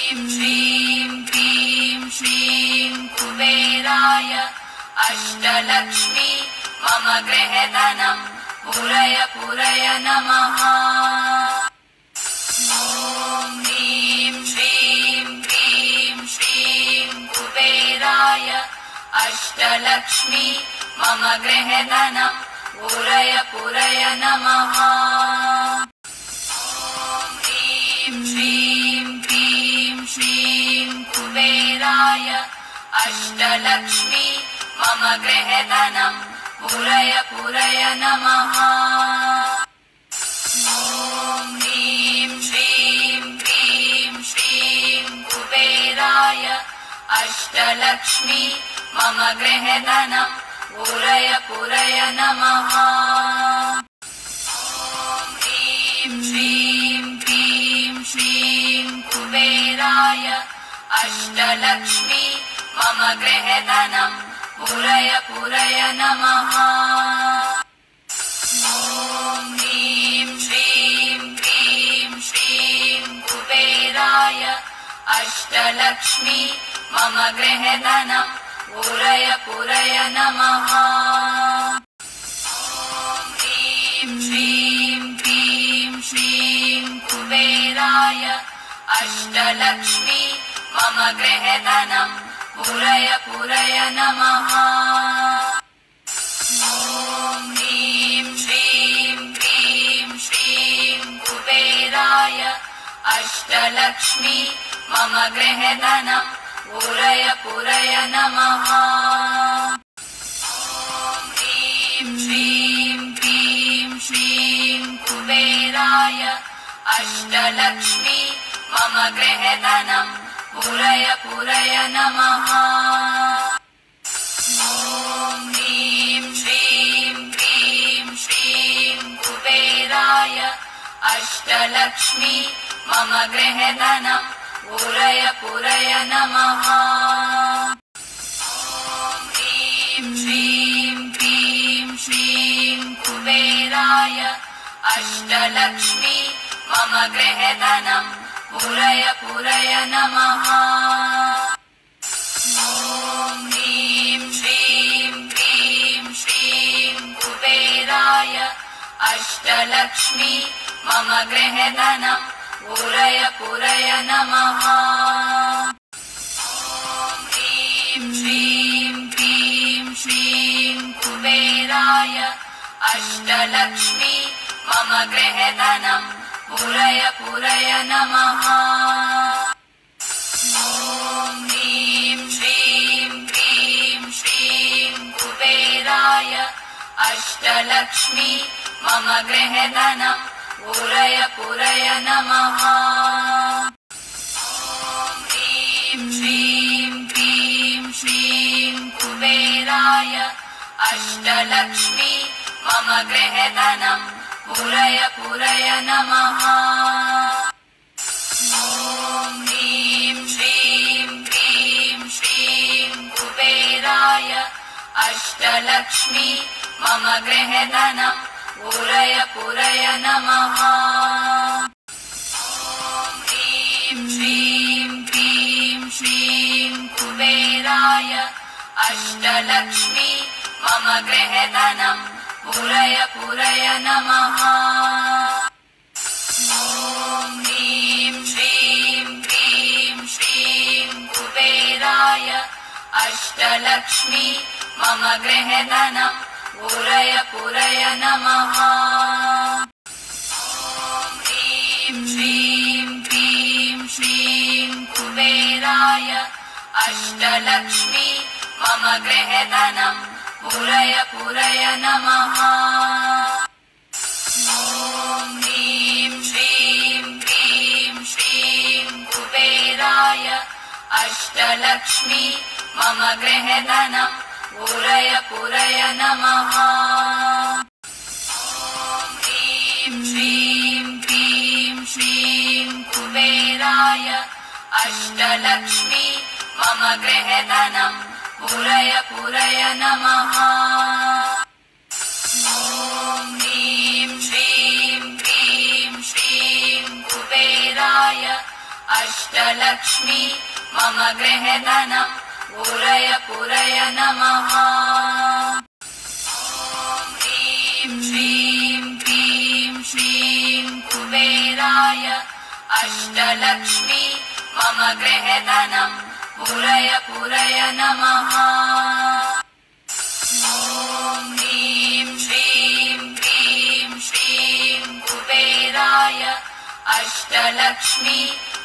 श्रीं क्रीं श्रीं कुबेराय अष्टलक्ष्मी मम गृहधनं पूरय पूरय नमः। ॐ ह्रीं श्रीं क्रीं श्रीं कुबेराय अष्टलक्ष्मी मम गृहधनं पूरय पूरय नमः। ॐ ह्रीं श्रीं क्रीं श्रीं कुबेराय अष्टलक्ष्मी मम गृहधनं पूरय पूरय नमः। ॐ ह्रीं श्रीं क्रीं श्रीं कुबेराय अष्टलक्ष्मी मम गृहधनं पूरय पूरय नमः। ॐ ह्रीं श्रीं क्रीं श्रीं कुबेराय अष्टलक्ष्मी मम गृहधनं पूरय पूरय नमः। ॐ ह्रीं श्रीं क्रीं श्रीं कुबेराय अष्टलक्ष्मी मम गृहधनं पूरय पूरय नमः। ॐ ह्रीं श्रीं क्रीं श्रीं कुबेराय अष्टलक्ष्मी मम गृहधनं पूरय पूरय नमः। ॐ ह्रीं श्रीं क्रीं श्रीं कुबेराय अष्टलक्ष्मी मम गृहधनं पूरय पूरय नमः। ॐ ह्रीं श्रीं क्रीं श्रीं कुबेराय अष्टलक्ष्मी मम गृहधनं पूरय पूरय नमः। ॐ ह्रीं श्रीं क्रीं श्रीं कुबेराय अष्टलक्ष्मी मम गृहधनं पूरय पूरय नमः। ॐ ह्रीं श्रीं क्रीं श्रीं कुबेराय अष्टलक्ष्मी मम गृहधनं पूरय पूरय नमः। ॐ ह्रीं श्रीं क्रीं श्रीं कुबेराय अष्टलक्ष्मी मम गृहधनं पूरय पूरय नमः। ॐ ह्रीं श्रीं क्रीं श्रीं कुबेराय अष्टलक्ष्मी मम गृहधनं पूरय पूरय नमः। ॐ ह्रीं श्रीं क्रीं श्रीं कुबेराय अष्टलक्ष्मी मम गृहधनं पूरय पूरय नमः। ॐ ह्रीं श्रीं क्रीं श्रीं कुबेराय अष्टलक्ष्मी मम गृहधनं पूरय पूरय नमः। ॐ ह्रीं श्रीं क्रीं श्रीं कुबेराय अष्टलक्ष्मी मम गृहधनं पूरय पूरय नमः। ॐ ह्रीं श्रीं क्रीं श्रीं कुबेराय अष्टलक्ष्मी मम गृहधनं पूरय पूरय नमः। ॐ ह्रीं श्रीं क्रीं श्रीं कुबेराय अष्टलक्ष्मी मम गृहधनं पूरय पूरय नमः। ॐ ह्रीं श्रीं क्रीं श्रीं कुबेराय अष्टलक्ष्मी मम गृहधनं पूरय पूरय नमः। ॐ ह्रीं श्रीं क्रीं श्रीं कुबेराय अष्टलक्ष्मी मम गृहधनं पूरय पूरय नमः। ॐ ह्रीं श्रीं क्रीं श्रीं कुबेराय अष्टलक्ष्मी मम गृहधनं पूरय पूरय नमः। ॐ ह्रीं श्रीं क्रीं श्रीं कुबेराय अष्टलक्ष्मी मम गृहधनम् पूरय पूरय नमः। ॐ ह्रीं क्लीं श्रीं कुबेराय अष्टलक्ष्मी मम गृहधनम् पूरय पूरय नमः। ॐ ह्रीं श्रीं क्लीं श्रीं कुबेराय अष्टलक्ष्मी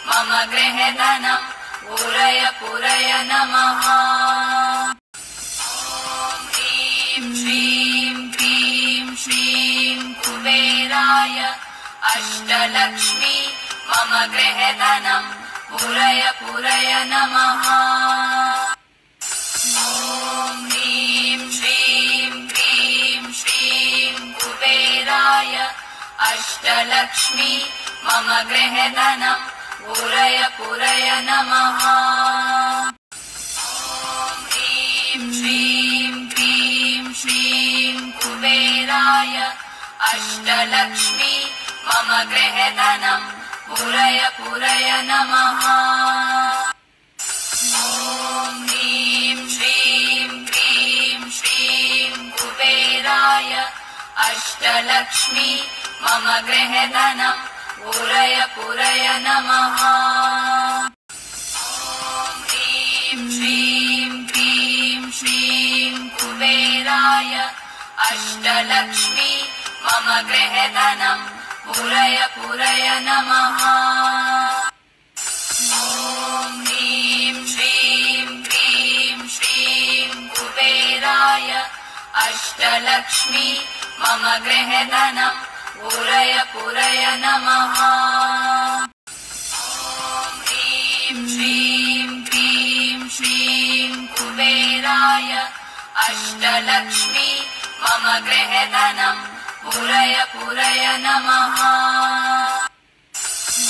मम गृहधनम् पूरय पूरय नमः। ॐ ह्रीं श्रीं क्लीं श्रीं कुबेराय अष्टलक्ष्मी मम गृहधनम् पूरय पूरय नमः। ॐ ह्रीं श्रीं क्लीं श्रीं कुबेराय अष्टलक्ष्मी मम गृहधनम् पूरय पूरय नमः। ॐ ह्रीं श्रीं क्लीं श्रीं कुबेराय अष्टलक्ष्मी मम गृहधनम् पूरय पूरय नमः। ॐ ह्रीं श्रीं क्लीं श्रीं कुबेराय अष्टलक्ष्मी मम गृहधनम् पूरय पूरय नमः। ॐ ह्रीं श्रीं क्लीं श्रीं कुबेराय अष्टलक्ष्मी मम गृहधनम् पूरय पूरय नमः। ॐ ह्रीं श्रीं क्लीं श्रीं कुबेराय अष्टलक्ष्मी मम गृहधनम् पूरय पूरय नमः। ॐ ह्रीं श्रीं क्लीं श्रीं कुबेराय अष्टलक्ष्मी मम गृहधनम् पूरय पूरय नमः।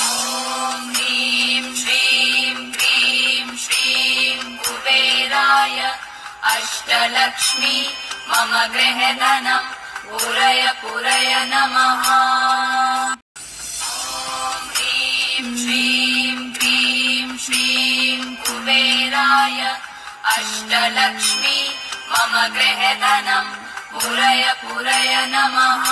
ॐ ह्रीं श्रीं क्लीं श्रीं कुबेराय अष्टलक्ष्मी मम गृहधनम् पूरय पूरय नमः। ॐ ह्रीं श्रीं क्लीं श्रीं कुबेराय अष्टलक्ष्मी मम गृहधनम् पूरय पूरय नमः।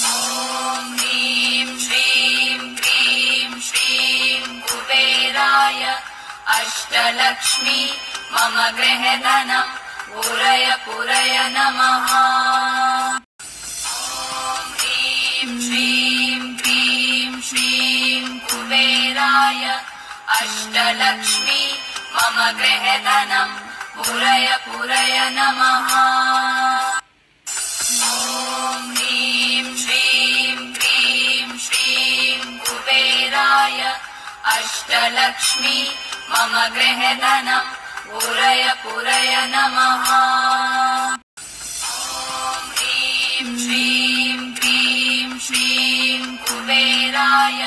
ॐ ह्रीं श्रीं क्लीं श्रीं कुबेराय अष्टलक्ष्मी मम गृहधनम् पूरय पूरय नमः। ॐ ह्रीं श्रीं क्लीं श्रीं कुबेराय अष्टलक्ष्मी मम गृहधनम् पूरय पूरय नमः। ॐ ह्रीं श्रीं क्लीं श्रीं कुबेराय अष्टलक्ष्मी मम गृहधनम् पूरय पूरय नमः। ॐ ह्रीं श्रीं क्लीं श्रीं कुबेराय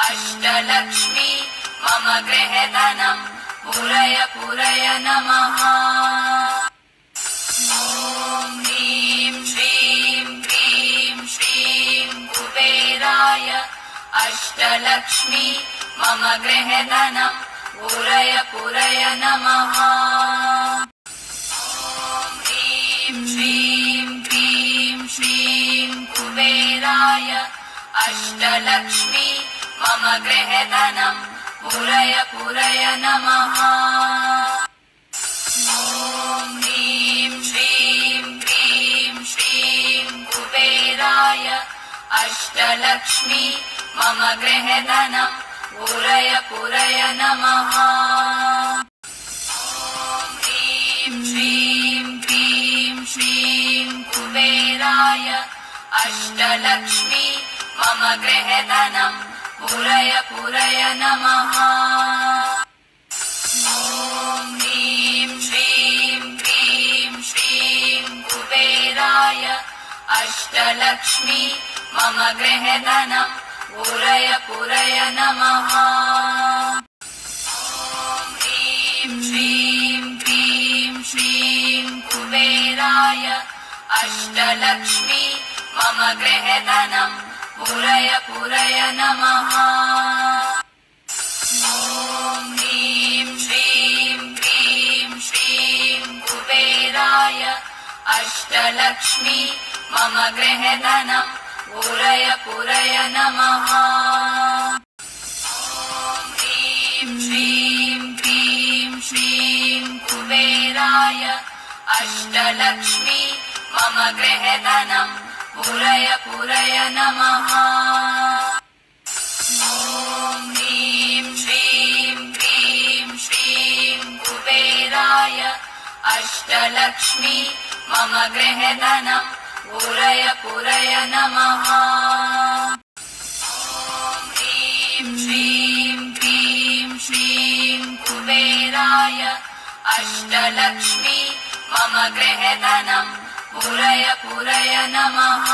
अष्टलक्ष्मी मम गृहधनम् पूरय पूरय नमः। ॐ ह्रीं श्रीं क्लीं श्रीं कुबेराय अष्टलक्ष्मी मम गृहधनम् पूरय पूरय नमः। ॐ ह्रीं श्रीं क्लीं श्रीं कुबेराय अष्टलक्ष्मी मम गृहधनम् पूरय पूरय नमः। ॐ ह्रीं श्रीं क्लीं श्रीं कुबेराय अष्टलक्ष्मी मम गृहधनम् पूरय पूरय नमः। ॐ ह्रीं श्रीं क्लीं श्रीं कुबेराय अष्टलक्ष्मी मम गृहधनम् पूरय पूरय नमः। ॐ ह्रीं श्रीं क्लीं श्रीं कुबेराय अष्टलक्ष्मी मम गृहधनम् पूरय पूरय नमः। ॐ ह्रीं श्रीं क्लीं श्रीं कुबेराय अष्टलक्ष्मी मम गृहधनम् पूरय पूरय नमः। अष्टलक्ष्मी मम गृहधनं पूरय पूरय नमः। ॐ ह्रीं श्रीं क्रीं श्रीं कुबेराय अष्टलक्ष्मी मम गृहधनं पूरय पूरय नमः। ॐ ह्रीं श्रीं क्रीं श्रीं कुबेराय अष्टलक्ष्मी मम गृहधनं पूरय पूरय नमः। ॐ ह्रीं श्रीं क्रीं श्रीं कुबेराय अष्टलक्ष्मी मम गृहधनं पूरय पूरय नमः।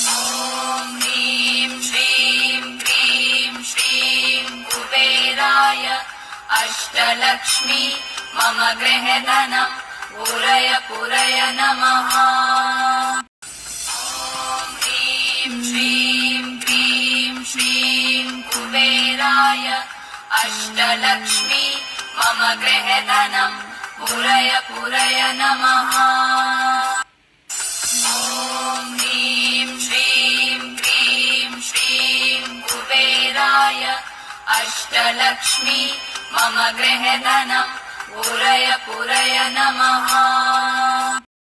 ॐ ह्रीं श्रीं क्रीं श्रीं कुबेराय अष्टलक्ष्मी मम गृहधनं पूरय पूरय नमः। ॐ ह्रीं श्रीं क्रीं श्रीं कुबेराय अष्टलक्ष्मी मम गृहधनं पूरय पूरय नमः। ॐ ह्रीं श्रीं क्रीं श्रीं कुबेराय अष्टलक्ष्मी मम गृहधनं पूरय पूरय नमः।